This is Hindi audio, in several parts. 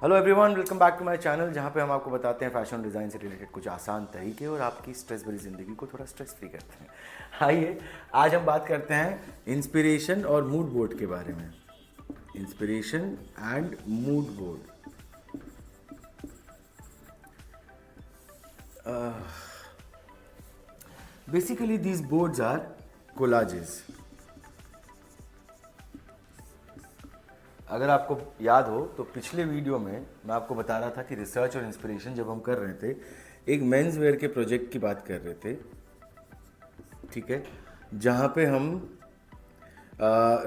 Hello everyone, welcome back to my channel जहां पे हम आपको बताते हैं फैशन डिज़ाइन से रिलेटेड कुछ आसान तरीके और आपकी स्ट्रेस भरी ज़िंदगी को थोड़ा स्ट्रेस फ्री करते हैं। आइए आज हम बात करते हैं इंस्पिरेशन और मूड बोर्ड के बारे में। Inspiration and mood board. Basically these boards are collages. अगर आपको याद हो तो पिछले वीडियो में मैं आपको बता रहा था कि रिसर्च और इंस्पिरेशन जब हम कर रहे थे, एक मेंस वेयर के प्रोजेक्ट की बात कर रहे थे, ठीक है, जहाँ पे हम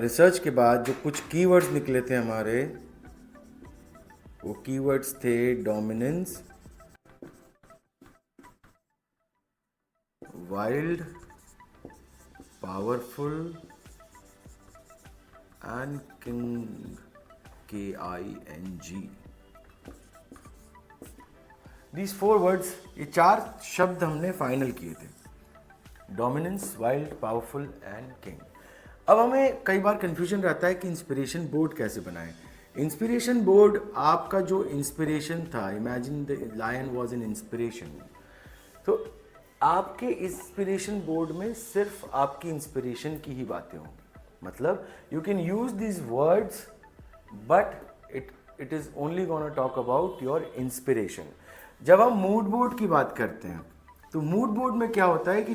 रिसर्च के बाद जो कुछ कीवर्ड्स निकले थे हमारे, वो कीवर्ड्स थे dominance, wild, powerful and king, KING। These 4 words, ये 4 शब्द हमने फाइनल किए थे, dominance, wild, powerful and king. अब हमें कई बार कंफ्यूजन रहता है कि इंस्पिरेशन बोर्ड कैसे बनाएं। इंस्पिरेशन बोर्ड, आपका जो इंस्पिरेशन था, imagine the lion was an inspiration, तो आपके इंस्पिरेशन बोर्ड में सिर्फ आपकी इंस्पिरेशन की ही बातें होंगी। मतलब you can use these words but it is only gonna talk about your inspiration. जब हम मूड बोर्ड की बात करते हैं तो मूड बोर्ड में क्या होता है कि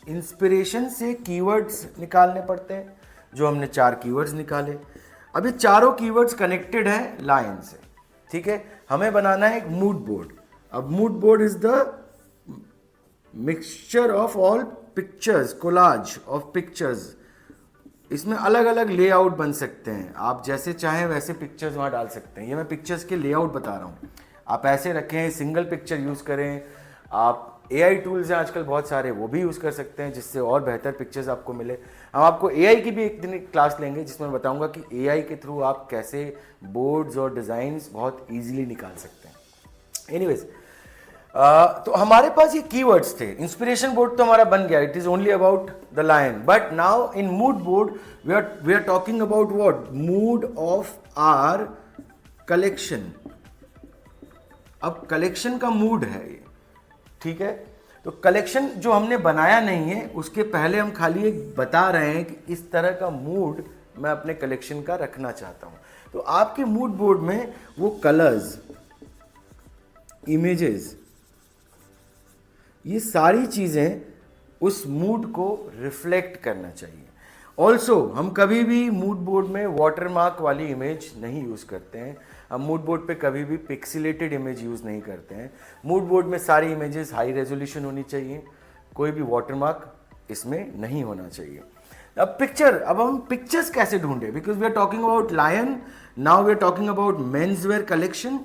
इंस्पिरेशन से कीवर्ड्स निकालने पड़ते हैं, जो हमने 4 कीवर्ड्स निकाले। अब ये चारों कीवर्ड्स कनेक्टेड हैं लाइन से, ठीक है। हमें बनाना है एक मूड बोर्ड। अब mood board is the mixture of all pictures, collage of pictures. इसमें अलग अलग लेआउट बन सकते हैं, आप जैसे चाहें वैसे पिक्चर्स वहाँ डाल सकते हैं। ये मैं पिक्चर्स के लेआउट बता रहा हूँ, आप ऐसे रखें, सिंगल पिक्चर यूज़ करें। आप AI टूल्स हैं आजकल बहुत सारे, वो भी यूज़ कर सकते हैं जिससे और बेहतर पिक्चर्स आपको मिले। हम आपको AI की भी एक दिन क्लास लेंगे जिसमें मैं बताऊँगा कि AI के थ्रू आप कैसे बोर्ड्स और डिज़ाइंस बहुत ईजिली निकाल सकते हैं। एनीवेज, तो हमारे पास ये कीवर्ड्स थे। इंस्पिरेशन बोर्ड तो हमारा बन गया, it is only about the lion. But now in mood board we are talking about what? Mood of our collection. अब कलेक्शन का मूड है ये, ठीक है। तो कलेक्शन जो हमने बनाया नहीं है, उसके पहले हम खाली एक बता रहे हैं कि इस तरह का मूड मैं अपने कलेक्शन का रखना चाहता हूं। तो आपके मूड बोर्ड में वो कलर्स, इमेजेस, ये सारी चीज़ें उस मूड को रिफ्लेक्ट करना चाहिए। ऑल्सो हम कभी भी मूड बोर्ड में वाटरमार्क वाली इमेज नहीं यूज़ करते हैं। हम मूड बोर्ड पे कभी भी पिक्सेलेटेड इमेज यूज़ नहीं करते हैं। मूड बोर्ड में सारी इमेजेस हाई रेजोल्यूशन होनी चाहिए, कोई भी वाटरमार्क इसमें नहीं होना चाहिए। अब पिक्चर, अब हम पिक्चर्स कैसे ढूंढे? Because we are talking about lion, now we are talking about men's wear collection.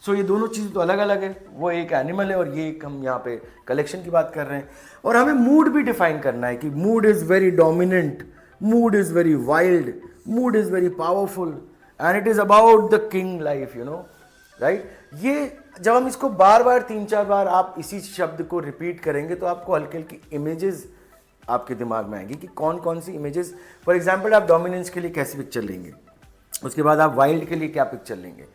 So ये दोनों चीज़ तो अलग अलग है, वो एक एनिमल है और ये एक हम यहाँ पे कलेक्शन की बात कर रहे हैं। और हमें मूड भी डिफाइन करना है कि mood is very dominant, mood is very wild, mood is very powerful and it is about the king life, you know, right. ये जब हम इसको बार बार 3-4 बार आप इसी शब्द को रिपीट करेंगे तो आपको हल्की हल्की इमेजेस आपके दिमाग में आएंगी कि कौन कौन सी इमेजेस। फॉर एग्जाम्पल, आप डोमिनेंस के लिए कैसी पिक्चर लेंगे, उसके बाद आप वाइल्ड के लिए क्या पिक्चर लेंगे।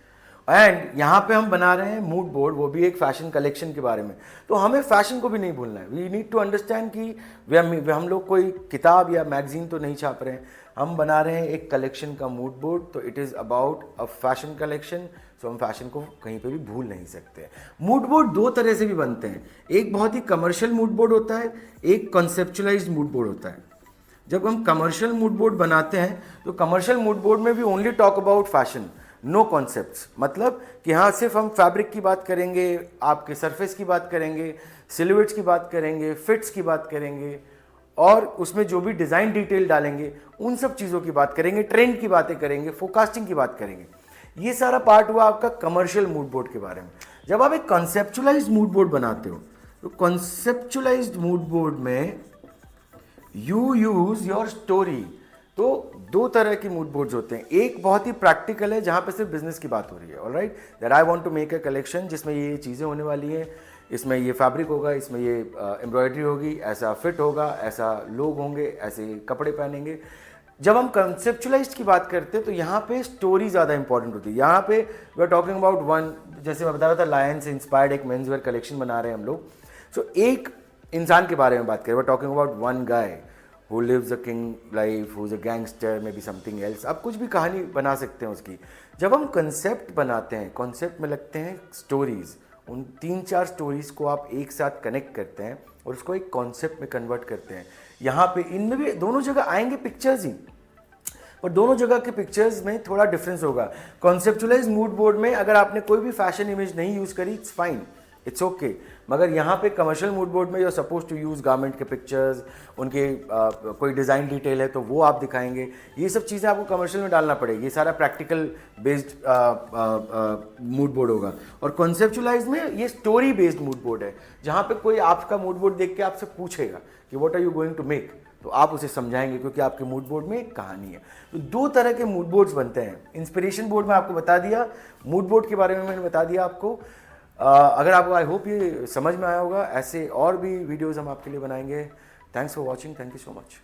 एंड यहाँ पे हम बना रहे हैं मूड बोर्ड, वो भी एक फैशन कलेक्शन के बारे में। तो हमें फैशन को भी नहीं भूलना है। वी नीड टू अंडरस्टैंड कि हम लोग कोई किताब या मैगजीन तो नहीं छाप रहे हैं, हम बना रहे हैं एक कलेक्शन का मूड बोर्ड। तो it is about a fashion collection. So हम फैशन को कहीं पे भी भूल नहीं सकते। मूड बोर्ड 2 तरह से भी बनते हैं, एक बहुत ही कमर्शियल मूड बोर्ड होता है, एक कॉन्सेप्चुअलाइज्ड मूड बोर्ड होता है। जब हम कमर्शियल मूड बोर्ड बनाते हैं तो कमर्शियल मूड बोर्ड में भी only talk about fashion, no concepts. मतलब कि हाँ, सिर्फ हम फैब्रिक की बात करेंगे, आपके सरफेस की बात करेंगे, सिलुएट्स की बात करेंगे, फिट्स की बात करेंगे और उसमें जो भी डिज़ाइन डिटेल डालेंगे उन सब चीज़ों की बात करेंगे, ट्रेंड की बातें करेंगे, फोरकास्टिंग की बात करेंगे। ये सारा पार्ट हुआ आपका कमर्शियल मूड बोर्ड के बारे में। जब आप एक कॉन्सेप्चुअलाइज्ड मूड बोर्ड बनाते हो तो कॉन्सेप्चुअलाइज्ड मूड बोर्ड में यू यूज योर स्टोरी। तो 2 तरह की मूड बोर्ड्स होते हैं, एक बहुत ही प्रैक्टिकल है जहां पे सिर्फ बिजनेस की बात हो रही है, alright, that I want to make a collection जिसमें ये चीज़ें होने वाली हैं, इसमें ये फैब्रिक होगा, इसमें ये एम्ब्रॉयडरी होगी, ऐसा फिट होगा, ऐसा लोग होंगे, ऐसे कपड़े पहनेंगे। जब हम कंसेप्चुलाइज की बात करते हैं तो यहाँ पे स्टोरी ज़्यादा इंपॉर्टेंट होती है। यहाँ पे we are talking about one, जैसे मैं बता रहा था लायन से इंस्पायर्ड एक मेंस वेयर कलेक्शन बना रहे हैं हम लोग। सो एक इंसान के बारे में बात करें, we are talking about one guy who lives a king life, who is a gangster, maybe something else. आप कुछ भी कहानी बना सकते हैं उसकी। जब हम कंसेप्ट बनाते हैं, कॉन्सेप्ट में लगते हैं स्टोरीज, उन 3-4 स्टोरीज को आप एक साथ कनेक्ट करते हैं और उसको एक कॉन्सेप्ट में कन्वर्ट करते हैं। यहाँ पे इनमें भी दोनों जगह आएंगे पिक्चर्स ही, और दोनों जगह के पिक्चर्स में थोड़ा डिफरेंस होगा। कॉन्सेप्चुलाइज मूड बोर्ड में अगर आपने कोई भी फैशन इमेज नहीं यूज़ करी, इट्स फाइन, इट्स ओके। मगर यहाँ पे कमर्शियल मूड बोर्ड में you are suppose to use garment के पिक्चर्स, उनके कोई डिज़ाइन डिटेल है तो वो आप दिखाएंगे। ये सब चीज़ें आपको कमर्शियल में डालना पड़ेगी। ये सारा प्रैक्टिकल बेस्ड मूड बोर्ड होगा। और कॉन्सेप्चुलाइज में ये स्टोरी बेस्ड मूड बोर्ड है, जहाँ पे कोई आपका मूड बोर्ड देख के आपसे पूछेगा कि what are you going to make, तो आप उसे समझाएंगे क्योंकि आपके मूड बोर्ड में एक कहानी है। तो 2 तरह के मूड बोर्ड्स बनते हैं। इंस्पिरेशन बोर्ड में आपको बता दिया, मूड बोर्ड के बारे में मैंने बता दिया आपको। अगर आपको, आई होप ये समझ में आया होगा। ऐसे और भी वीडियोस हम आपके लिए बनाएंगे। Thanks for watching, thank you so much.